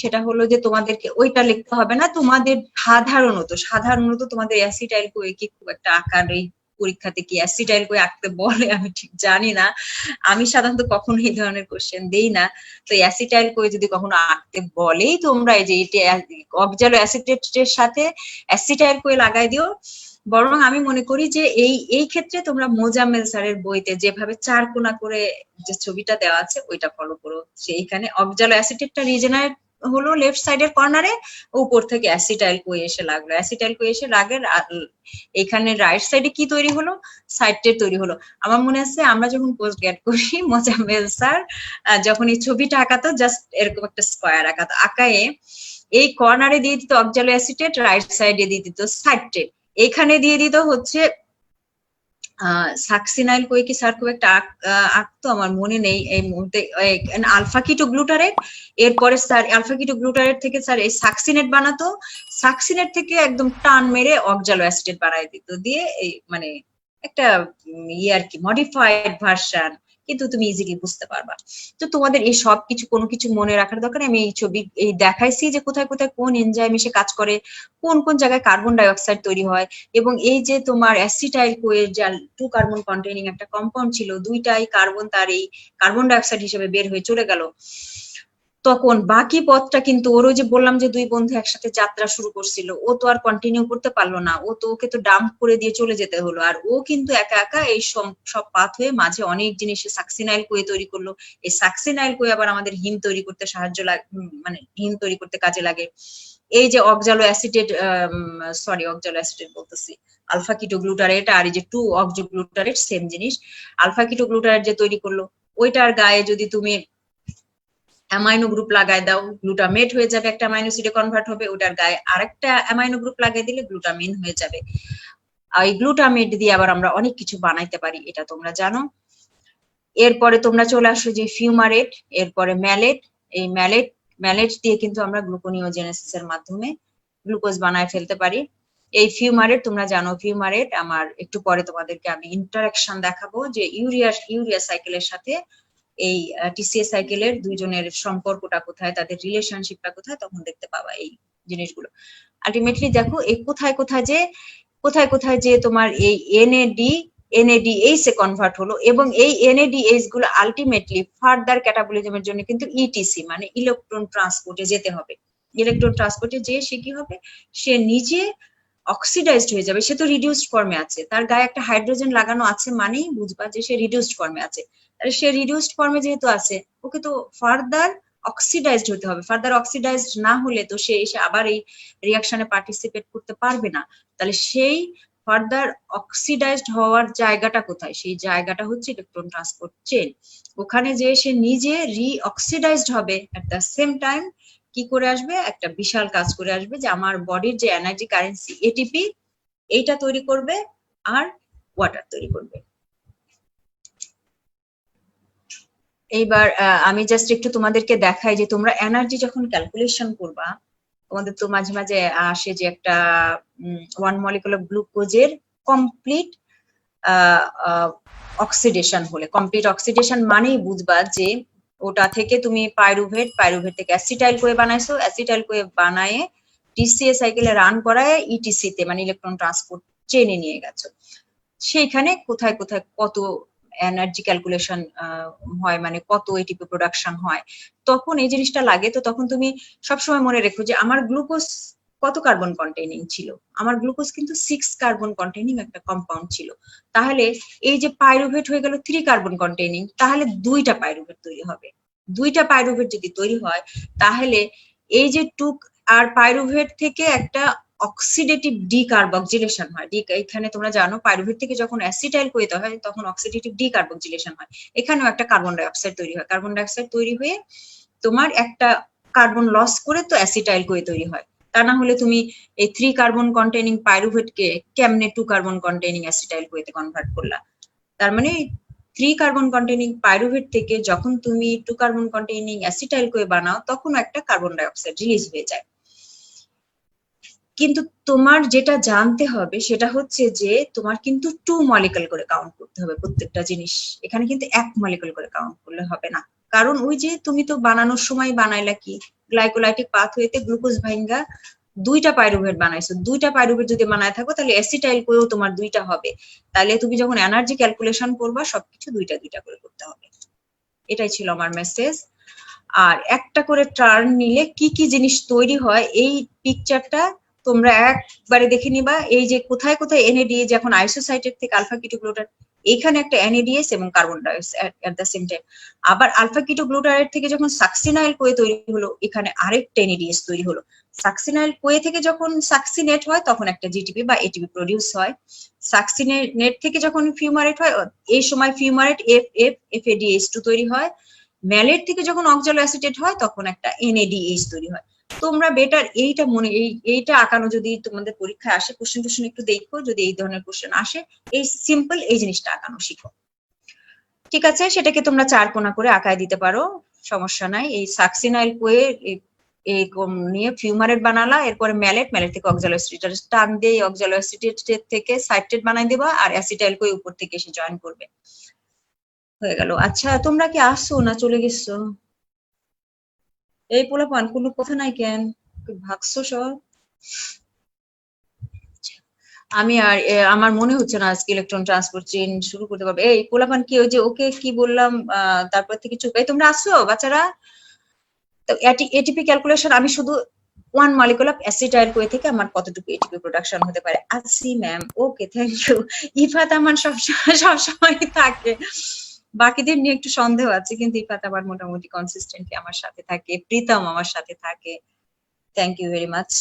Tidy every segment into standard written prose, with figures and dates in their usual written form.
সেটা হলো যে তোমাদেরকে ওইটা লিখতে হবে না, তোমাদের সাধারণত তোমাদের অ্যাসিটাইল কোয়ে খুব একটা আঁকার এই পরীক্ষাতে কি অ্যাসিটাইল কোয়ে আঁকতে বলে আমি ঠিক জানি না, আমি সাধারণত কখনো এই ধরনের কোশ্চেন দেই না। তো অ্যাসিটাইল কোয়ে যদি কখনো আঁকতে বলেই তোমরা এই যে অক্সালো অ্যাসিটেটের সাথে অ্যাসিটাইল কোয়ে লাগাই দিও। বরং আমি মনে করি যে এই ক্ষেত্রে তোমরা মোজাম্মেল স্যারের বইতে যেভাবে 4 কোণা করে যে ছবিটা দেওয়া আছে ওইটা ফলো করো। সেইখানে অক্সালো অ্যাসিটেটটা রিজেনারেট হলো লেফট সাইডের কর্নারে, উপর থেকে অ্যাসিটাইল কোয়ে এসে লাগলো, অ্যাসিটাইল কোয়ে এসে লাগে এখানে রাইট সাইডে কি তৈরি হলো, সাইডটের তৈরি হলো। আমার মনে আছে আমরা যখন পোস্ট গ্রেড করি মোজাম্মেল স্যার যখন এই ছবিটা আঁকাতো জাস্ট এরকম একটা স্কোয়ার আঁকাতো, আঁকায়ে এই কর্নারে দিয়ে দিত অক্সালো অ্যাসিটেট, রাইট সাইডে দিয়ে দিত সাইট্রেট, এখানে দিয়ে দিত হচ্ছে সাকসিনাইল কোয়ে কি স্যার খুব একটা আঁকতো আমার মনে নেই এই মুহূর্তে, আলফা কিটো গ্লুটারেট, এরপরে স্যার আলফা কিটো গ্লুটারেট থেকে স্যার এই সাকসিনেট বানাতো, সাকসিনেট থেকে একদম টান মেরে অক্সালো অ্যাসিটেট বানাই দিত, দিয়ে এই মানে একটা আর কি মডিফাইড ভার্সন, কিন্তু তুমি ইজিলি বুঝতে পারবা। তো তোমাদের এই সব কিছু কোনো কিছু মনে রাখার দরকার, আমি এই ছবি এই দেখাইছি যে কোথায় কোথায় কোন এনজাইম এসে কাজ করে, কোন কোন জায়গায় কার্বন ডাই অক্সাইড তৈরি হয়, এবং এই যে তোমার অ্যাসিটাইল কোয়ের যা 2 কার্বন কন্টেইনিং একটা কম্পাউন্ড ছিল, দুইটাই কার্বন তার এই কার্বন ডাই অক্সাইড হিসেবে বের হয়ে চলে গেল, তখন বাকি পথটা কিন্তু ওর ওই যে বললাম যে 2 বন্ধু একসাথে যাত্রা শুরু করছিল, ও তো আর কন্টিনিউ করতে পারলো না, ওকে তো ডাম্প করে দিয়ে চলে যেতে হলো, আর ও কিন্তু একা একা এই সব পাথ হয়ে মাঝে অনেক জিনিস সাকসিনাইল কোয়ে তৈরি করলো। এই সাকসিনাইল কোয়ে আবার আমাদের হিম তৈরি করতে মানে হিম তৈরি করতে কাজে লাগে। এই যে অক্সালো অ্যাসিটেট বলতেছি, আলফা কিটো গ্লুটারেট আর এই যে 2 অক্সো গ্লুটারেট সেম জিনিস, আলফা কিটো গ্লুটারেট যে তৈরি করলো ওইটার গায়ে যদি তুমি অ্যামাইনো গ্রুপ লাগাই দাও, গ্লুটামেট হয়ে যাবে, একটা অ্যামাইনো অ্যাসিডে কনভার্ট হবে, ওটার গায়ে আরেকটা অ্যামাইনো গ্রুপ লাগাই দিলে গ্লুটামিন হয়ে যাবে। এই গ্লুটামেট দিয়ে আবার আমরা অনেক কিছু বানাইতে পারি, এটা তোমরা জানো। এরপরে তোমরা চলে আসো যে ফিউমারেট, এরপরে ম্যালেট, এই ম্যালেট দিয়ে কিন্তু আমরা গ্লুকোনিওজেনেসিস এর মাধ্যমে গ্লুকোজ বানায় ফেলতে পারি। এই ফিউমারেট তোমরা জানো, ফিউমারেট আমার একটু পরে তোমাদেরকে আমি ইন্টারাকশন দেখাবো যে ইউরিয়া সাইকেলের সাথে এই টিসিএ সাইকেলের দুইজনের সম্পর্কটা কোথায়, তাদের রিলেশনশিপটা কোথায়, তখন দেখতে পাবা এই জিনিসগুলো। আলটিমেটলি দেখো এই কোথায় কোথায় যে তোমার এই এনএডিএইচ এ কনভার্ট হলো, এবং এই এনএডিএইচ গুলো আলটিমেটলি ফার্দার ক্যাটাবলিজমের জন্য কিন্তু ইটিসি মানে ইলেকট্রন ট্রান্সপোর্টে যেতে হবে। ইলেকট্রন ট্রান্সপোর্টে যেয়ে সে কি হবে, সে নিজে অক্সিডাইজড হয়ে যাবে, সে তো রিডিউসড ফর্মে আছে, তার গায়ে একটা হাইড্রোজেন লাগানো আছে মানেই বুঝবা যে সে রিডিউসড ফর্মে আছে। সে রিডিউসড ফর্মে যেহেতু আছে, ওকে তো ফার্দার অক্সিডাইজড হতে হবে, ফার্দার অক্সিডাইজড না হলে তো সে এসে আবার এই রিয়াকশনে পার্টিসিপেট করতে পারবে না। তাহলে সেই ফার্দার অক্সিডাইজড হওয়ার জায়গাটা কোথায়, সেই জায়গাটা হচ্ছে ইলেকট্রন ট্রান্সপোর্ট চেইন। ওখানে যে সে নিজে রিঅক্সিডাইজড হবে, এট দ্য সেম টাইম কি করে আসবে, একটা বিশাল কাজ করে আসবে যে আমার বডির যে এনার্জি কারেন্সি এটিপি এইটা তৈরি করবে আর ওয়াটার তৈরি করবে। এইবার আমি জাস্ট একটু তোমাদেরকে দেখাই যে তোমরা এনার্জি যখন ক্যালকুলেশন করবা, তোমাদের তো মাঝে মাঝে আসে যে একটা 1 মলিকুলার গ্লুকোজের কমপ্লিট অক্সিডেশন হলে, কমপ্লিট অক্সিডেশন মানেই বুঝবা যে ওটা থেকে তুমি পাইরুভেট থেকে অ্যাসিটাইল কোয়ে বানাইছো, অ্যাসিটাইল কোয়ে বানায়ে টিসিএ সাইকেলে রান করায় ইটিসি তে মানে ইলেকট্রন ট্রান্সপোর্ট চেইনে নিয়ে গেছো। সেইখানে কোথায় কত এনার্জি ক্যালকুলেশন হয়, মানে কত এটিপি প্রোডাকশন হয়, তখন এই জিনিসটা লাগে। তো তখন তুমি সবসময় মনে রেখো যে আমার গ্লুকোজ কত কার্বন কন্টেইনিং ছিল, আমার গ্লুকোজ কিন্তু 6 কার্বন কন্টেইনিং একটা কম্পাউন্ড ছিল। তাহলে এই যে পাইরুভেট হয়ে গেল 3 কার্বন কন্টেইনিং, তাহলে 2টা পাইরুভেট তৈরি হবে। 2টা পাইরুভেট যদি তৈরি হয়, তাহলে এই যে আর পাইরুভেট থেকে একটা অক্সিডেটিভ ডিকার্বক্সিলেশন হয়। এখানে তোমরা জানো পাইরুভেট থেকে যখন অ্যাসিটাইল কোয়ে হয় তখন অক্সিডেটিভ ডিকার্বক্সিলেশন হয়, এখানেও একটা কার্বন ডাই অক্সাইড তৈরি হয়। কার্বন ডাই অক্সাইড তৈরি হয়ে তোমার একটা কার্বন লস করে তো অ্যাসিটাইল কোয়ে তৈরি হয়। তা না হলে তুমি এই 3 কার্বন কন্টেইনিং পাইরুভেটকে কেমনে 2 কার্বন কন্টেইনিং অ্যাসিটাইল কোয়েতে কনভার্ট করলা? তার মানে 3 কার্বন কন্টেইনিং পাইরুভেট থেকে যখন তুমি 2 কার্বন কন্টেইনিং অ্যাসিটাইল কোয়ে বানাও, তখন একটা কার্বন ডাই অক্সাইড রিলিজ হয়ে যায়। কিন্তু তোমার যেটা জানতে হবে সেটা হচ্ছে যে তোমার কিন্তু 2 মলিকুল করে কাউন্ট করতে হবে প্রত্যেকটা জিনিস, এখানে কিন্তু 1 মলিকুল করে কাউন্ট করলে হবে না। কারণ ওই যে তুমি তো বানানোর সময় বানাইলা কি, গ্লাইকোলাইটিক পাথওয়েতে গ্লুকোজ ভাঙ্গা দুইটা পাইরুভেট বানাইছো, দুইটা পাইরুভেট যদি বানায় থাকো তাহলে অ্যাসিটাইল কোয়েও তোমার দুইটা হবে, তাহলে তুমি যখন এনার্জি ক্যালকুলেশন করবা সবকিছু দুইটা দুইটা করে করতে হবে। এটাই ছিল আমার মেসেজ। আর একটা করে টার্ন নিলে কি কি জিনিস তৈরি হয় এই পিকচারটা তোমরা একবারে দেখে নিবা। এই যে কোথায় কোথায় এনএডিএ, যখন আইসোসাইটেট থেকে আলফা কিটোগ্লুটার, এখানে একটা এনএডিএস এবং carbon dioxide at the same time. আবার আলফা কিটোগ্লুটারেট থেকে যখন সাকসিনাইল কোয়ে তৈরি হলো, এখানে আরেকটা এনএডিএস তৈরি হলো। সাকসিনাইল কোয়ে থেকে যখন সাকসিনেট হয় তখন একটা জিটিপি বা এটিপি প্রডিউস হয়। সাকসিনেট থেকে যখন ফিউমারেট হয়, এই সময় ফিউমারেট এফএডিএইচ2 তৈরি হয়। ম্যালেট থেকে যখন অক্সালো অ্যাসিটেট হয় তখন একটা এনএডিএইচ তৈরি হয়। তোমরা বেটার এইটা মনে এইটা আঁকানো যদি তোমাদের পরীক্ষায় আসে, কোশ্চেন টোশ্চেন একটু দেখো, যদি এই ধরনের কোশ্চেন আসে এই সিম্পল এই জিনিসটা আঁকানো শিখো। ঠিক আছে, সেটাকে তোমরা 4 কোণা করে আঁকায় দিতে পারো, সমস্যা নাই। এই সাকসিনাইল কোয়ে এই নিয়ে ফিউমারেট বানালা, এরপরে ম্যালেট থেকে অক্সালো অ্যাসিটেট টান দিয়ে অক্সালো অ্যাসিটেট থেকে সাইট্রেট বানাই দেবা, আর অ্যাসিটাইল কোয়ে উপর থেকে এসে জয়েন করবে, হয়ে গেল। আচ্ছা তোমরা কি আসছো না চলে গেছো? এই পোলাপান কোনো কথা নাই কেন, ভাগছো সব? আমি আর আমার মনে হচ্ছে না আজকে ইলেকট্রন ট্রান্সপোর্ট চেইন শুরু করতে পারবে। এই পোলাপান কি, ওই যে ওকে কি বললাম তারপর থেকে চুপ। এই তোমরা আসছো বাচ্চারা? তো এটিপি ক্যালকুলেশন আমি শুধু 1 মলিকুল অফ অ্যাসিটাইল কোয়ে থেকে আমার কতটুকু এটিপি প্রোডাকশন হতে পারে। আসি ma'am, okay thank you. Ifat আমার সবসময় থাকে, বাকিদের নিয়ে একটু সন্দেহ আছে, কিন্তু ইফাত আবার মোটামুটি কনসিস্টেন্টলি আমার সাথে থাকে, প্রীতম আমার সাথে থাকে। Thank you very much.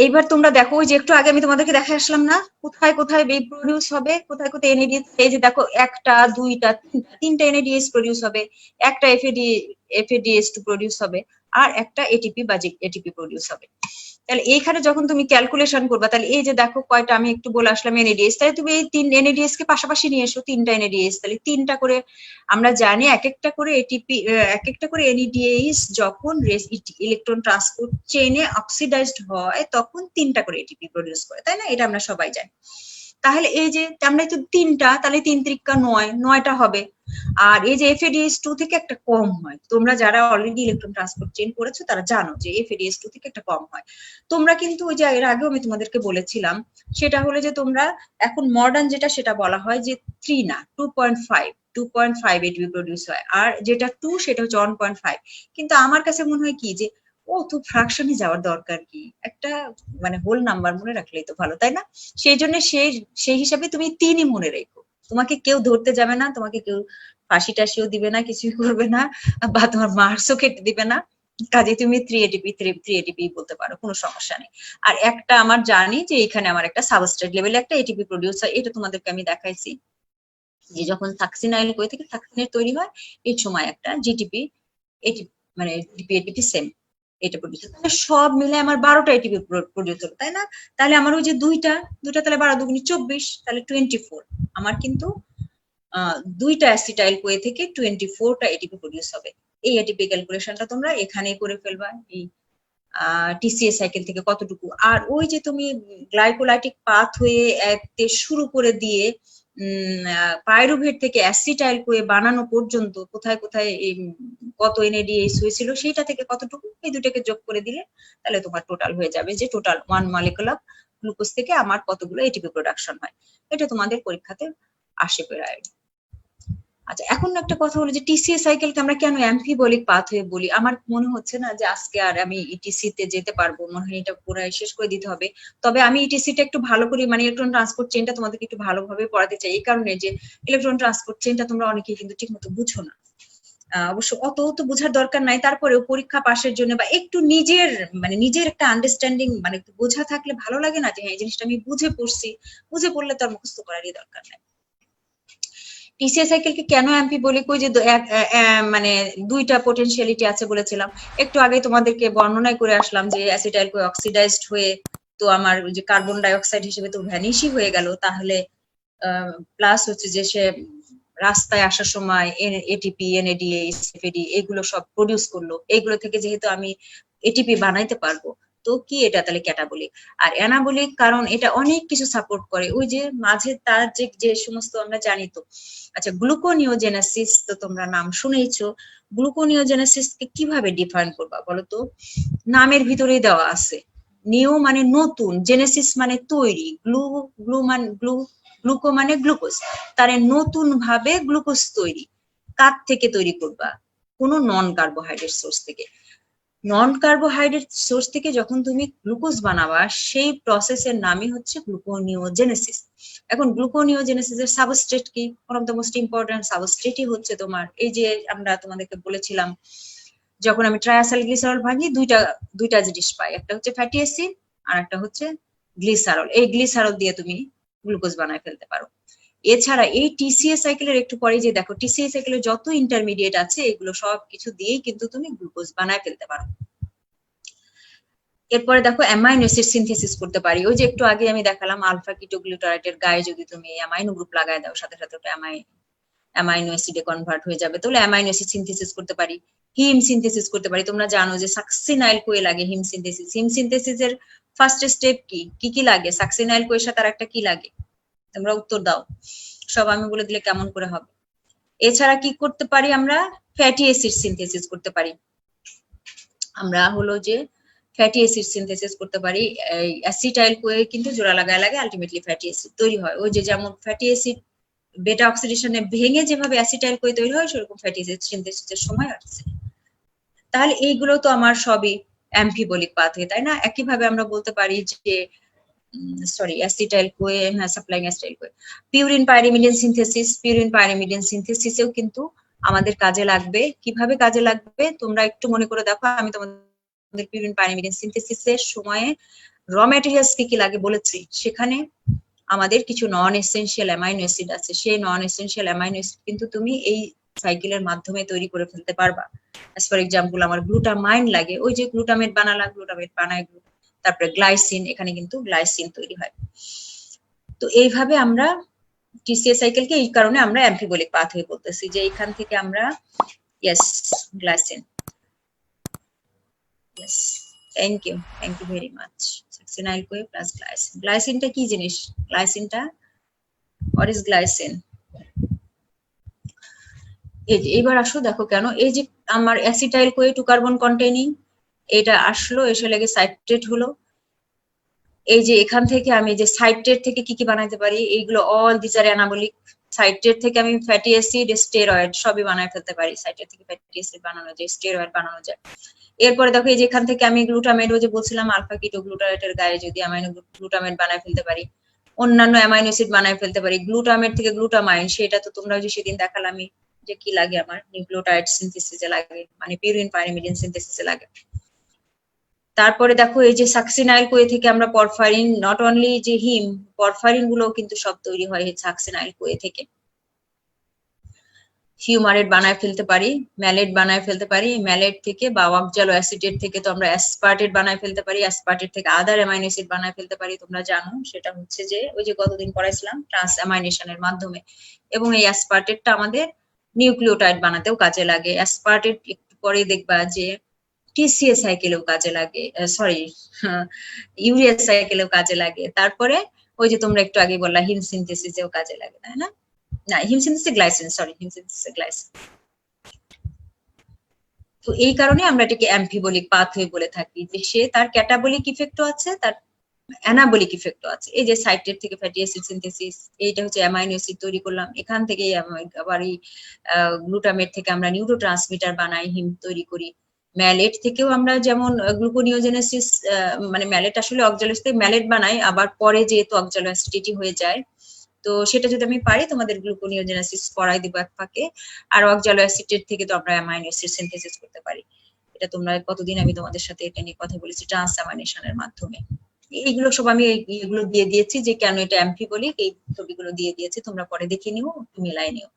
এইবার তোমরা দেখো, ওই যে একটু আগে আমি তোমাদেরকে দেখে আসলাম না কোথায় কোথায় প্রডিউস হবে, কোথায় কোথায় এনএডিএস। এই যে দেখো, একটা দুইটা তিনটা এনএডিএস প্রডিউস হবে, একটা এফএডিএস2 প্রডিউস হবে, আর একটা এটিপি বা এটিপি প্রডিউস হবে। তাহলে এইখানে যখন তুমি ক্যালকুলেশন করবা, তাহলে এই যে দেখো কয়টা আমি একটু বলে আসলাম এনএডিএস, তাহলে তুমি এই 3 এনএডিএস কে পাশাপাশি নিয়ে এসো, 3টা এনএডিএস, তাহলে 3টা করে আমরা জানি এক একটা করে এটিপি, এক একটা করে এনএডিএস যখন ইলেকট্রন ট্রান্সপোর্ট চেইনে অক্সিডাইজড হয় তখন 3টা করে এটিপি প্রডিউস করে, তাই না? এটা আমরা সবাই জানি। তাহলে এই যে আমরা তো 3টা, তাহলে 3 × 9 9টা হবে। আর এই যে এফএডিএস2 থেকে একটা কম হয়, তোমরা যারা অলরেডি ইলেকট্রন ট্রান্সপোর্ট চেইন করেছো তারা জানো যে এফএডিএস2 থেকে একটা কম হয়। তোমরা কিন্তু ওই যে এর আগেও আমি তোমাদেরকে বলেছিলাম, সেটা হলো যে তোমরা এখন মডার্ন যেটা সেটা বলা হয় যে 3 না 2.5 এটিপি প্রডিউস হয়, আর যেটা 2 সেটা হচ্ছে 1.5। কিন্তু আমার কাছে মনে হয় কি যে ও তো ফ্র্যাকশনে যাওয়ার দরকার কি, একটা মানে হোল নাম্বার মনে রাখলেই তো ভালো, তাই না? সেই জন্য সেই হিসাবে তুমি 3ই মনে রেখো, তোমাকে কেউ ধরতে যাবে না, তোমাকে কেউ ফাঁসি টাসিও দিবে না, কিছুই করবে না, বা তোমার মার্কসও কেটে দিবে না, কাজে তুমি 3 এটিপি বলতে পারো, কোনো সমস্যা নেই। আর একটা আমার জানি যে এখানে আমার একটা সাবস্ট্রেট লেভেলে একটা এটিপি প্রডিউস হয়, এটা তোমাদেরকে আমি দেখাইছি যে যখন সাকসিনাইল কোয়ে থেকে সাকসিনেট তৈরি হয় এই সময় একটা জিটিপি এটিপি মানে জিটিপি এটিপি সেম এটা প্রডিউস হয়, তাহলে সব মিলে আমার 12টা এটিপি প্রডিউস হলো, তাই না? তাহলে আমার ওই যে দুইটা তাহলে 12 দুগুণে 24, তাহলে 24। আমার কিন্তু 2টা অ্যাসিটাইল কোয়ে থেকে 24টা এটিপি প্রডিউস হবে। এই এটিপি ক্যালকুলেশনটা তোমরা এখানেই করে ফেলবা, এই টিসিএ সাইকেল থেকে কতটুকু। আর ওই যে তুমি গ্লাইকোলাইটিক পাথওয়ে শুরু করে দিয়ে পাইরুভেট থেকে অ্যাসিটাইল কোয়ে বানানো পর্যন্ত কোথায় কোথায় কত এনএডিএস হয়েছিল সেইটা থেকে কতটুকু, এই দুটাকে যোগ করে দিলে তাহলে তোমার টোটাল হয়ে যাবে যে টোটাল 1 মলিকুল অফ গ্লুকোজ থেকে আমার কতগুলো এটিপি প্রোডাকশন হয়। এটা তোমাদের পরীক্ষাতে আসে প্রায়। আচ্ছা, এখন একটা কথা হলো যে টিসিএ সাইকেলকে আমরা কেন অ্যাম্ফিবলিক পাথওয়ে বলি? আমার মনে হচ্ছে না যে আজকে আর আমি ইটিসি তে যেতে পারবো, মনে হয় এটা পুরো শেষ করে দিতে হবে। তবে আমি ইটিসি টা একটু ভালো করে মানে ইলেকট্রন ট্রান্সপোর্ট চেইনটা তোমাদেরকে একটু ভালোভাবে পড়াতে চাই, এই কারণে যে ইলেকট্রন ট্রান্সপোর্ট চেইনটা তোমরা অনেকেই কিন্তু ঠিকমতো বুঝো না। অবশ্য অত তো বোঝার দরকার নাই, তারপরেও পরীক্ষা পাশের জন্য বা একটু নিজের একটা আন্ডারস্ট্যান্ডিং মানে একটু বোঝা থাকলে ভালো লাগে না যে হ্যাঁ এই জিনিসটা আমি বুঝে পড়ছি, বুঝে পড়লে তো আর মুখস্থ করারই দরকার নাই। টিসিএ সাইকেলকে কেন অ্যাম্পি বলি, কই যে মানে 2টা পোটেনশিয়ালিটি আছে বলেছিলাম একটু আগে, তোমাদেরকে বর্ণনা করে আসলাম যে অ্যাসিটাইল কোয়ে অক্সিডাইজড হয়ে তো আমার যে কার্বন ডাই অক্সাইড হিসেবে তো ভ্যানিশই হয়ে গেল, তাহলে প্লাস হচ্ছে যে সে রাস্তায় আসার সময় এটিপি এনএডিএইচ এফএডি এগুলো সব প্রডিউস করলো, এইগুলো থেকে যেহেতু আমি এটিপি বানাইতে পারবো, তো কি এটা তাহলে ক্যাটাবলিক। আর অ্যানাবলিক কারণ এটা অনেক কিছু সাপোর্ট করে, ওই যে মাঝে তার যে সমস্ত আমরা জানি তো। আচ্ছা, গ্লুকোনিওজেনেসিস তো তোমরা নাম শুনেইছো। গ্লুকোনিওজেনেসিস কে কিভাবে ডিফাইন করবা বলো তো? নামের ভিতরেই দেওয়া আছে। নিও মানে নতুন, জেনেসিস মানে তৈরি, গ্লুকো মানে গ্লুকোজ, তারে নতুন ভাবে গ্লুকোজ তৈরি। কার থেকে তৈরি করবা? কোনো নন কার্বোহাইড্রেট সোর্স থেকে। নন কার্বোহাইড্রেট সোর্স থেকে যখন তুমি গ্লুকোজ বানাবা, সেই প্রসেসের নামই হচ্ছে গ্লুকোনিওজেনেসিস। এখন গ্লুকোনিওজেনেসিস এর সাবস্ট্রেট কি? One of the most important সাবস্ট্রেটই হচ্ছে তোমার এই যে আমরা তোমাদেরকে বলেছিলাম, যখন আমি ট্রায়াসাইল গ্লিসারল ভাঙি দুইটা জিনিস পাই, একটা হচ্ছে ফ্যাটি অ্যাসিড আর একটা হচ্ছে গ্লিসারল। এই গ্লিসারল দিয়ে তুমি গ্লুকোজ বানায় ফেলতে পারো। এছাড়া এই টিসিএ সাইকেলের একটু পরে যে দেখো, টিসিএ সাইকেলের যত ইন্টারমিডিয়েট আছে এগুলো সব কিছু দিয়েই কিন্তু তুমি গ্লুকোজ বানায় ফেলতে পারো। এরপরে দেখো অ্যামাইনো অ্যাসিড সিনথেসিস করতে পারি। ওই যে একটু আগে আমি দেখালাম আলফা কিটোগ্লুটারেটের গায়ে যদি তুমি অ্যামাইনো গ্রুপ লাগায় দাও, সাথে সাথে ওটা অ্যামাইনো অ্যাসিডে কনভার্ট হয়ে যাবে, তাহলে অ্যামাইনো অ্যাসিড সিনথেসিস করতে পারি। হিম সিনথেসিস করতে পারি। তোমরা জানো যে সাকসিনাইল কোয়ে লাগে হিম সিনথেসিস। হিম সিনথেসিসের ফার্স্ট স্টেপ কি কি কি লাগে? সাকসিনাইল কোয়ের সাথে আর একটা কি লাগে? তোমরা উত্তর দাও। সব আমি বলে দিলে কেমন করে হবে? এছাড়া কি করতে পারি আমরা? ফ্যাটি অ্যাসিড সিনথেসিস করতে পারি। আমরা হলো যে ফ্যাটি অ্যাসিড সিনথেসিস করতে পারি। এই অ্যাসিটাইল কোয়ে কিন্তু জোড়া লাগায় আলটিমেটলি ফ্যাটি অ্যাসিড তৈরি হয়। ওই যে যেমন ফ্যাটি অ্যাসিড বেটা অক্সিডেশনে ভেঙে যেভাবে অ্যাসিটাইল কোয়ে তৈরি হয়, সেরকম ফ্যাটি অ্যাসিড সিনথেসিসের সময় আসছে। তাহলে এইগুলো তো আমার সবই অ্যাম্ফিবলিক পাথওয়ে, তাই না? একইভাবে আমরা বলতে পারি যে অ্যাসিটাইল কোয়ে, হ্যাঁ supplying acetyl CoA. Purine pyrimidine synthesis, purine pyrimidine সিনথেসিসেও কিন্তু আমাদের কাজে লাগবে। কিভাবে কাজে লাগবে তোমরা একটু মনে করে দেখো। আমি তোমাদের পিউরিন পাইরিমিডিন সিনথেসিসের সময়ে র ম্যাটেরিয়ালস কি কি লাগে বলেছি। সেখানে আমাদের কিছু নন এসেনশিয়াল অ্যামাইনো অ্যাসিড আছে। সেই নন এসেনশিয়াল অ্যামাইনো অ্যাসিড কিন্তু তুমি এই সাইকেলের মাধ্যমে তৈরি করে ফেলতে পারবা। অ্যাজ ফর এক্সাম্পল আমার গ্লুটামাইন লাগে, ওই যে গ্লুটামেট বানায়। তারপরে গ্লাইসিন, এখানে কিন্তু গ্লাইসিন তৈরি হয়। তো এইভাবে আমরা টিসিএ সাইকেলকে এই কারণে আমরা অ্যাম্ফিবলিক পাথওয়ে বলতেছি, যে এখান থেকে আমরা glycine. Thank you very much. Succinyl CoA plus glycine. গ্লাইসিনটা কি জিনিস? গ্লাইসিনটা হোয়াট ইজ গ্লাইসিন? এইবার আসো দেখো কেন এই যে আমার অ্যাসিটাইল কোয়ে 2 কার্বন কন্টেইনিং এটা আসলো, এসে লেগে সাইট্রেট হলো। এই যে এখান থেকে আমি যে সাইট্রেট থেকে কি কি বানাইতে পারি, এইগুলো অল দিস আর অ্যানাবলিক। সাইট্রেট থেকে আমি ফ্যাটি অ্যাসিড, স্টেরয়েড সবই বানায় ফেলতে পারি। সাইট্রেট থেকে ফ্যাটি অ্যাসিড বানানো যায়, স্টেরয়েড বানানো যায়। এরপরে দেখো এই যে এখান থেকে আমি গ্লুটামেট, ওই যে বলছিলাম আলফা কিটোগ্লুটারেটের গায়ে যদি অ্যামাইনো গ্লুটামেট বানায় ফেলতে পারি, অন্যান্য অ্যামাইনো অ্যাসিড বানায় ফেলতে পারি। গ্লুটামেট থেকে গ্লুটামাইন, সেটা তো তোমরা যে সেদিন দেখালাম যে কি লাগে আমার নিউক্লিওটাইড সিনথেসিসে লাগে, মানে পিউরিন পাইরিমিডিন সিনথেসিসে লাগে। তারপরে দেখো এই যে সাকসিনাইল কোয়ে থেকে আমরা পরফারিন, নট অনলি যে হিম, পরফারিন গুলো কিন্তু সব তৈরি হয় সাকসিনাইল কোয়ে থেকে। ফিউমারেট বানায় ফেলতে পারি, ম্যালেট বানায় ফেলতে পারি। ম্যালেট থেকে বা অক্সালো অ্যাসিটেট থেকে তো আমরা অ্যাসপার্টেট বানায় ফেলতে পারি। অ্যাসপার্টেট থেকে আদার অ্যামাইনো অ্যাসিড বানায় ফেলতে পারি। তোমরা জানো সেটা হচ্ছে যে ওই যে গতদিন পড়াইছিলাম ট্রান্স অ্যামাইনেশনের মাধ্যমে। এবং এই অ্যাসপার্টেটটা আমাদের নিউক্লিওটাইড বানাতেও কাজে লাগে। অ্যাসপার্টেট একটু পরে দেখবা যে টিসিএ সাইকেলেও কাজে লাগে, সরি ইউরিয়া সাইকেলেও কাজে লাগে। তারপরে ওই যে তোমরা একটু আগে বললা হিম সিনথেসিসেও কাজে লাগে, তাই না? না, হিম সিনথেসিসে গ্লাইসিন, সরি হিম সিনথেসিসে গ্লাইসিন। তো এই কারণে আমরা এটাকে অ্যাম্ফিবলিক পাথওয়ে বলে থাকি, যে সে তার ক্যাটাবলিক ইফেক্টও আছে, তার অ্যানাবলিক ইফেক্টও আছে। এই যে সাইট্রেট থেকে ফ্যাটি অ্যাসিড সিনথেসিস, এইটা হচ্ছে অ্যামাইনো অ্যাসিড তৈরি করলাম, এখান থেকে আবার এই গ্লুটামেট থেকে আমরা নিউরোট্রান্সমিটার বানাই, হিম তৈরি করি। ম্যালেট থেকেও আমরা যেমন গ্লুকোনিওজেনেসিস, মানে ম্যালেট আসলে অক্সালোস থেকে ম্যালেট বানাই, আবার পরে যেহেতু অক্সালো অ্যাসিডিটি হয়ে যায়, তো সেটা যদি আমি পারি তোমাদের গ্লুকোনিওজেনেসিস করাই দিব এক ফাঁকে। আর অক্সালো অ্যাসিডের থেকে তো আমরা অ্যামাইনো অ্যাসিড সিনথেসিস করতে পারি। এটা তোমরা কতদিন আমি তোমাদের সাথে এটা নিয়ে কথা বলেছি ট্রান্সঅ্যামাইনেশনের মাধ্যমে। এইগুলো সব আমি এগুলো দিয়ে দিয়েছি যে কেন এটা অ্যাম্ফিবলিক, এই ছবিগুলো দিয়ে দিয়েছি, তোমরা পরে দেখে নিও, মিলাই নিও।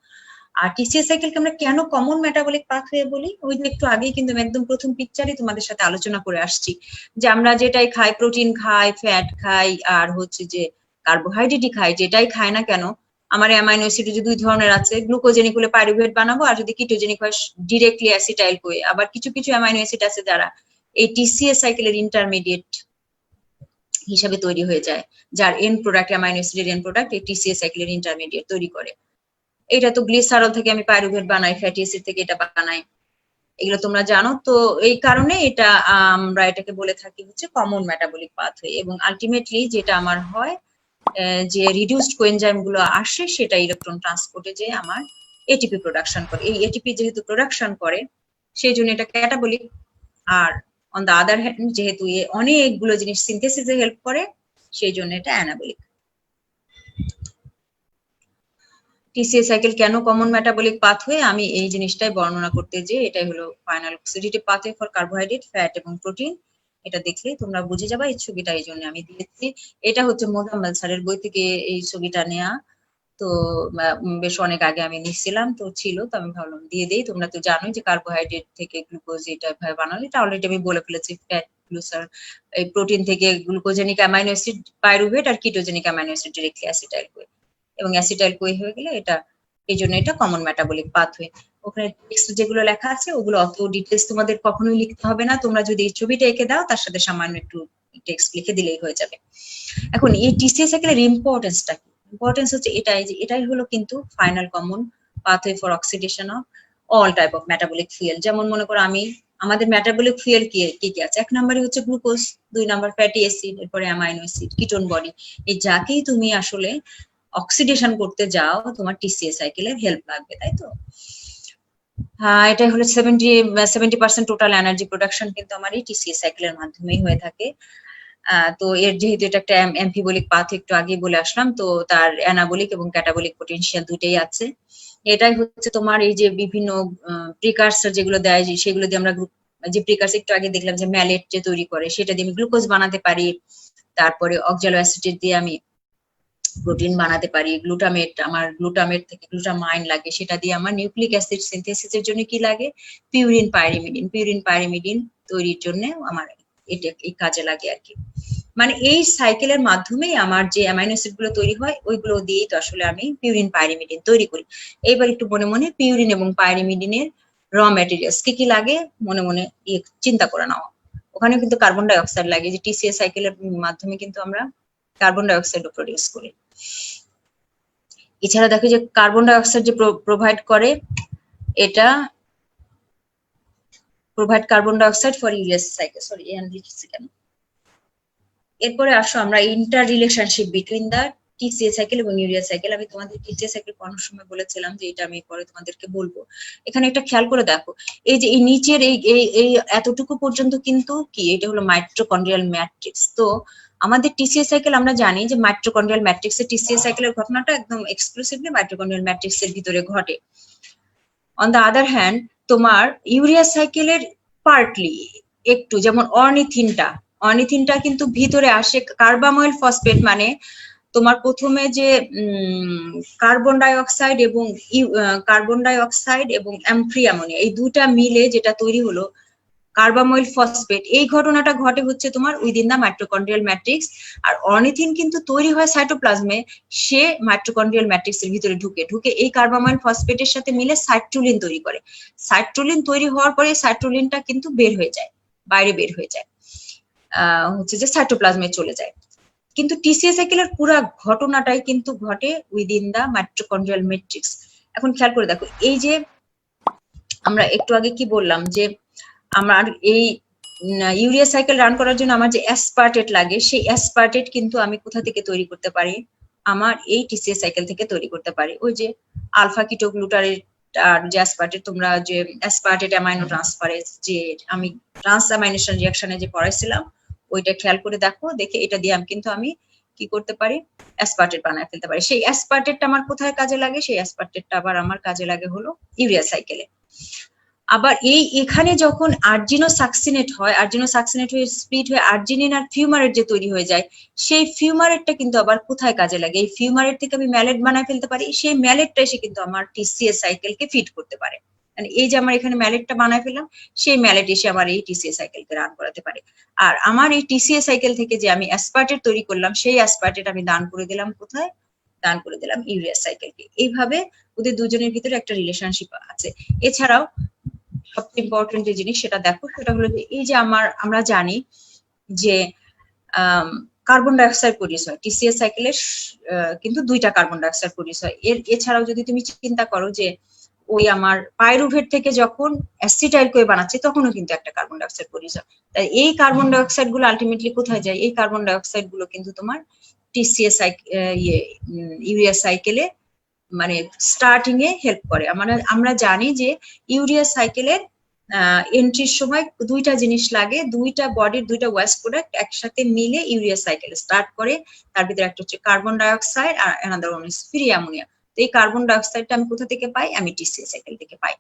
আর টিসিএ সাইকেলকে আমরা কেন কমন মেটাবলিক পাথওয়ে বলি, ওই যে একটু আগেই কিন্তু একদম প্রথম পিকচারে তোমাদের সাথে আলোচনা করে আসছি যে আমরা যেটাই খাই, প্রোটিন খাই, ফ্যাট খাই, আর হচ্ছে যে কার্বোহাইড্রেটই খাই, যেটাই খাই না কেন আমার অ্যামাইনো অ্যাসিড যে দুই ধরনের আছে, গ্লুকোজেনিক হলে পাইরুভেট বানাবো, আর যদি কিটোজেনিক হয় ডিরেক্টলি অ্যাসিটাইল কোয়ে। আবার কিছু কিছু অ্যামাইনো অ্যাসিড আছে যারা এই টিসিএ সাইকেলের ইন্টারমিডিয়েট হিসাবে তৈরি হয়ে যায়, যার এন্ড প্রোডাক্ট অ্যামাইনো অ্যাসিডের এন্ড প্রোডাক্ট এই টিসিএ সাইকেলের ইন্টারমিডিয়েট তৈরি করে। এটা তো গ্লিসারল থেকে আমি পাইরুভেট বানাই, ফ্যাটি অ্যাসিড থেকে এটা বানাই, এগুলো তোমরা জানো। তো এই কারণে এটা আমরা এটাকে বলে থাকি হচ্ছে কমন মেটাবলিক পাথওয়ে। এবং আলটিমেটলি যেটা আমার হয়, যে রিডিউসড কোএনজাইম গুলো আসে সেটা ইলেকট্রন ট্রান্সপোর্টে যে আমার এটিপি প্রোডাকশন করে। এই এটিপি যেহেতু প্রোডাকশন করে সেই জন্য এটা ক্যাটাবলিক। আর অন দা আদার হ্যান্ড যেহেতু অনেকগুলো জিনিস সিনথেসিসে হেল্প করে সেই জন্য এটা অ্যানাবলিক। টিসিএ সাইকেল কেন কমন মেটাবলিক পাথওয়ে, আমি এই জিনিসটাই বর্ণনা করতে যে এটাই হলো final oxidative pathway for carbohydrate, fat এবং প্রোটিন। এটা দেখলে তোমরা বুঝে যাবা। এই ছবিটা এই জন্য আমি দিয়েছি। এটা হচ্ছে মোজাম্মেল স্যারের বই থেকে এই ছবিটা নেওয়া। তো বেশ অনেক আগে আমি নিচ্ছিলাম, তো ছিল, তো আমি ভাবলাম দিয়ে দেই। তোমরা তো জানোই যে কার্বোহাইড্রেট থেকে গ্লুকোজ এটা ভাবে বানানো, এটা অলরেডি আমি বলে ফেলেছি। ফ্যাট, গ্লুসার, এই প্রোটিন থেকে গ্লুকোজেনিক অ্যামাইনো অ্যাসিড পাইরুভেট, আর ketogenic amino acid directly acetyl CoA, এবং অ্যাসিটাইল কোয়ে হয়ে গেলে এটা, এই জন্য এটা কমন মেটাবলিক পাথওয়ে। ওখানে টেক্সট যেগুলো লেখা আছে ওগুলো অত ডিটেলস তোমাদের কখনোই লিখতে হবে না। তোমরা যদি এই ছবিটা এঁকে দাও তার সাথে সামান্য একটু টেক্সট লিখে দিলেই হয়ে যাবে। এখন এই টিসিএ সাইকেলের ইম্পর্টেন্সটা কি? ইম্পর্টেন্স হচ্ছে এটাই যে এটাই হলো কিন্তু final common pathway for oxidation of all type of metabolic fuel. যেমন মনে করো আমাদের মেটাবলিক ফুয়েল কি কি আছে? 1 নম্বরে হচ্ছে গ্লুকোজ, 2 নম্বর ফ্যাটি অ্যাসিড, এরপরে অ্যামাইনো অ্যাসিড, কিটোন বডি। এই যাকেই তুমি আসলে অক্সিডেশন করতে যাও তোমার টিসিএ সাইকেলের হেল্প লাগবে, তাই তো? হ্যাঁ, এটাই হলো 70% টোটাল এনার্জি প্রোডাকশন কিন্তু আমার এই টিসিএ সাইকেলের মাধ্যমেই হয়ে থাকে। তো এর যেহেতু এটা একটা অ্যাম্ফিবলিক পাথ, একটু আগে বলে আসলাম, তো তার অ্যানাবলিক এবং ক্যাটাবলিক পটেনশিয়াল দুইটাই আছে। এটাই হচ্ছে তোমার এই যে বিভিন্ন প্রিকারসর যেগুলো দেয়, সেগুলো দিয়ে আমরা যে প্রিকারস একটু আগে দেখলাম যে ম্যালেট যে তৈরি করে, সেটা দিয়ে আমি গ্লুকোজ বানাতে পারি। তারপরে অক্সালো অ্যাসিটেট দিয়ে আমি প্রোটিন বানাতে পারি। আমার গ্লুটামেট থেকে গ্লুটামাইন লাগে, সেটা দিয়ে আমার নিউক্লিক অ্যাসিড সিনথেসিসের জন্য কি লাগে? পিউরিন পাইরিমিডিন তৈরির জন্য আমার এটা এই কাজে লাগে আর কি। মানে এই সাইকেলের মাধ্যমেই আমার যে অ্যামাইনো অ্যাসিড গুলো তৈরি হয় ওইগুলো দিয়েই তো আসলে আমি পিউরিন পাইরিমিডিন তৈরি করি। এবার একটু মনে মনে পিউরিন এবং পাইরিমিডিনের র ম্যাটেরিয়ালস কি কি লাগে মনে মনে চিন্তা করে নাও। ওখানে কিন্তু কার্বন ডাই অক্সাইড লাগে, যে টিসিএ সাইকেলের মাধ্যমে কিন্তু আমরা কার্বন ডাই অক্সাইডও প্রডিউস করি। এছাড়া দেখো যে কার্বন ডাই অক্সাইড যে প্রোভাইড করে, এটা provide carbon dioxide for urea's cycle. Sorry, লিখেছি কেন? এরপরে আসো আমরা inter relationship between the TCA cycle এবং ইউরিয়া সাইকেল। আমি তোমাদের টিসিএ সাইকেল পড়ানোর সময় বলেছিলাম যে এটা আমি পরে তোমাদেরকে বলবো। এখানে একটা খেয়াল করে দেখো, এই যে এই নিচের এই এতটুকু পর্যন্ত কিন্তু কি, এটা হলো মাইটোকন্ড্রিয়াল ম্যাট্রিক্স। তো আমাদের টিসিএ সাইকেল আমরা জানি যে মাইটোকন্ড্রিয়াল ম্যাট্রিক্সের টিসিএ সাইকেলের ঘটনাটা একদম এক্সক্লুসিভলি মাইটোকন্ড্রিয়াল ম্যাট্রিক্সের ভিতরে ঘটে। অন দা আদার হ্যান্ড তোমার ইউরিয়া সাইকেলের পার্টলি একটু, যেমন অর্নিথিনটা কিন্তু ভিতরে আসে। কার্বাময়েল ফসফেট মানে তোমার প্রথমে যে কার্বন ডাই অক্সাইড এবং অ্যামফ্রিয়ামোনিয়া, এই দুটা মিলে যেটা তৈরি হলো কার্বাময়েল ফসফেট, এই ঘটনাটা ঘটে হচ্ছে তোমার উইদিন দা মাইটোকন্ড্রিয়াল ম্যাট্রিক্স। আর অর্নিথিন কিন্তু তৈরি হয় সাইটোপ্লাজমে, সে মাইটোকন্ড্রিয়াল ম্যাট্রিক্সের ভিতরে ঢুকে এই কার্বাময়েল ফসফেটের সাথে মিলে সাইট্রুলিন তৈরি করে। সাইট্রুলিন তৈরি হওয়ার পরে সাইট্রুলিনটা কিন্তু বাইরে বের হয়ে যায়, হচ্ছে যে সাইটোপ্লাজমে চলে যায়। কিন্তু টিসিএ সাইকেলের পুরো ঘটনাটাই কিন্তু ঘটে উইদিন দা মাইটোকন্ড্রিয়াল ম্যাট্রিক্স। এখন খেয়াল করে দেখো, এই যে আমরা একটু আগে কি বললাম যে আমার এই ইউরিয়া সাইকেল রান করার জন্য আমার যে অ্যাসপার্টেট লাগে, সেই অ্যাসপার্টেট কিন্তু আমি কোথা থেকে তৈরি করতে পারি? আমার এই টিসিএ সাইকেল থেকে তৈরি করতে পারি। ওই যে আলফা কিটোগ্লুটারেট আর যে অ্যাসপার্টেট, তোমরা যে অ্যাসপার্টেট অ্যামাইনো ট্রান্সফারেজ যে আমি ট্রান্সঅ্যামাইনেশন রিঅ্যাকশনে যে পড়াইছিলাম, ওইটা খেয়াল করে দেখো, দেখে এটা দিয়ে কিন্তু আমি কি করতে পারি? অ্যাসপার্টেট বানায় ফেলতে পারি। সেই অ্যাসপার্টেটটা আমার কোথায় কাজে লাগে? সেই অ্যাসপার্টেটটা আবার আমার কাজে লাগে হলো ইউরিয়া সাইকেলে। আবার এখানে যখন আর্জিনো সাকসিনেট হয়ে স্প্লিট হয়ে আর্জিনিন আর ফিউমারেট যে তৈরি হয়ে যায়, সেই ফিউমারেটটা কিন্তু আবার কোথায় কাজে লাগে? এই ফিউমারেট থেকে আমি ম্যালেট বানায় ফেলতে পারি। সেই ম্যালেটটা এসে কিন্তু আমার টিসিএ সাইকেলকে ফিড করতে পারে। মানে এই যে আমার এখানে ম্যালেটটা বানায় ফেললাম, সেই ম্যালেট এসে আমার এই টিসিএ সাইকেলকে রান করাতে পারে। আর আমার এই টিসিএ সাইকেল থেকে যে আমি অ্যাসপার্টেট তৈরি করলাম, সেই অ্যাসপার্টেট আমি দান করে দিলাম কোথায়? দান করে দিলাম ইউরিয়া সাইকেলকে। এইভাবে ওদের দুজনের ভিতরে একটা রিলেশনশিপ আছে। এছাড়াও সবচেয়ে ইম্পর্টেন্ট যে জিনিস সেটা দেখো, সেটা হলো যে এই যে আমরা জানি যে কার্বন ডাইঅক্সাইড প্রডিউস হয় টিসিএস সাইকেলের, কিন্তু 2টা কার্বন ডাইঅক্সাইড প্রডিউস হয়। এছাড়াও যদি তুমি চিন্তা করো যে ওই আমার পাইরুভেট থেকে যখন অ্যাসিটাইল কোয়ে বানাচ্ছে তখনও কিন্তু একটা কার্বন ডাইঅক্সাইড প্রডিউস হয়। তাই এই কার্বন ডাইঅক্সাইড গুলো আলটিমেটলি কোথায় যায়? এই কার্বন ডাইঅক্সাইড গুলো কিন্তু তোমার টিসিএস ইউরিয়া সাইকেলে মানে স্টার্টিং এ হেল্প করে। আমরা জানি যে ইউরিয়া সাইকেলের এন্ট্রির সময় 2টা জিনিস লাগে, 2টা বডির 2টা ওয়েস্ট প্রোডাক্ট একসাথে মিলে ইউরিয়া সাইকেল স্টার্ট করে। তার ভিতরে একটা হচ্ছে কার্বন ডাইঅক্সাইড আর another one is free ammonia. তো এই কার্বন ডাইঅক্সাইডটা আমি কোথা থেকে পাই? আমি টিসিএস সাইকেল থেকে পাই।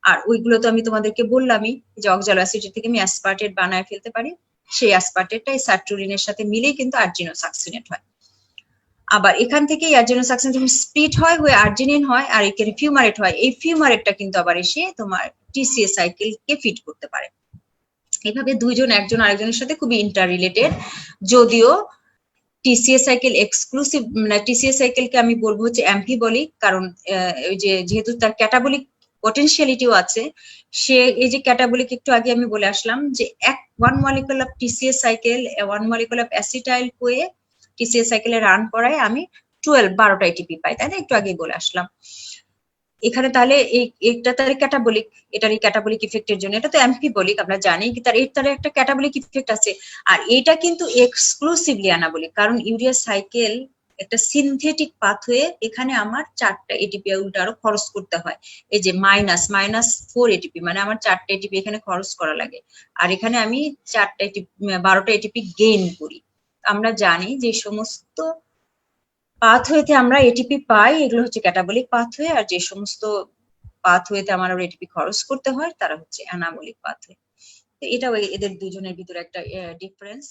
আর ওইগুলো তো আমি তোমাদেরকে বললামই যে অক্সালো অ্যাসিড থেকে আমি অ্যাসপার্টেট বানায় ফেলতে পারি। সেই অ্যাসপার্টেটটা এই সার্ট্রুলিনের সাথে মিলেই কিন্তু আর্জিনোসাকসিনেট হয়। আবার এখান থেকে আর্জিনোসাকসিন যখন স্প্লিট হয় হয়ে আর্জিনিন হয় আর এখানে ফিউমারেট হয়, এই ফিউমারেটটা কিন্তু আবার এসে তোমার টিসিএস সাইকেলকে ফিট করতে পারে। এভাবে দুইজন একজন আরেকজনের সাথে খুবই ইন্টার রিলেটেড। যদিও টিসিএস সাইকেল এক্সক্লুসিভ, মানে টিসিএস সাইকেলকে আমি বলবো হচ্ছে অ্যাম্ফিবলিক, কারণ ওই যে যেহেতু তার ক্যাটাবলিক পটেনশিয়ালিটিও আছে, সে এই যে ক্যাটাবলিক একটু আগে আমি বলে আসলাম যে 1 molecule of TCS cycle 1 molecule of acetyl CoA TCS সাইকেলে রান করায় আমি 12টা এটিপি পাই, তাই না? একটু আগেই বলে আসলাম। এখানে তাহলে এটা তার ক্যাটাবলিক, এটারই ক্যাটাবলিক ইফেক্টের জন্য, এটা তো অ্যাম্ফিবলিক আমরা জানি, তার একটা ক্যাটাবলিক ইফেক্ট আছে। আর এটা কিন্তু এক্সক্লুসিভলি অ্যানাবলিক, কারণ ইউরিয়া সাইকেল একটা সিনথেটিক পাথওয়ে, এখানে আমার 4টা এটিপি উল্টা আরো খরচ করতে হয়। এই যে -4 এটিপি, মানে আমার 4টা এটিপি এখানে খরচ করা লাগে। আর এখানে আমি 12টা এটিপি গেইন করি। আমরা জানি যে সমস্ত পাথওয়েতে আমরা এটিপি পাই এগুলো হচ্ছে ক্যাটাবলিক পাথওয়ে, আর যে সমস্ত পাথওয়েতে আমার এটিপি খরচ করতে হয় তারা হচ্ছে অ্যানাবলিক পাথওয়ে। তো এটাও এদের দুজনের ভিতরে একটা ডিফারেন্স।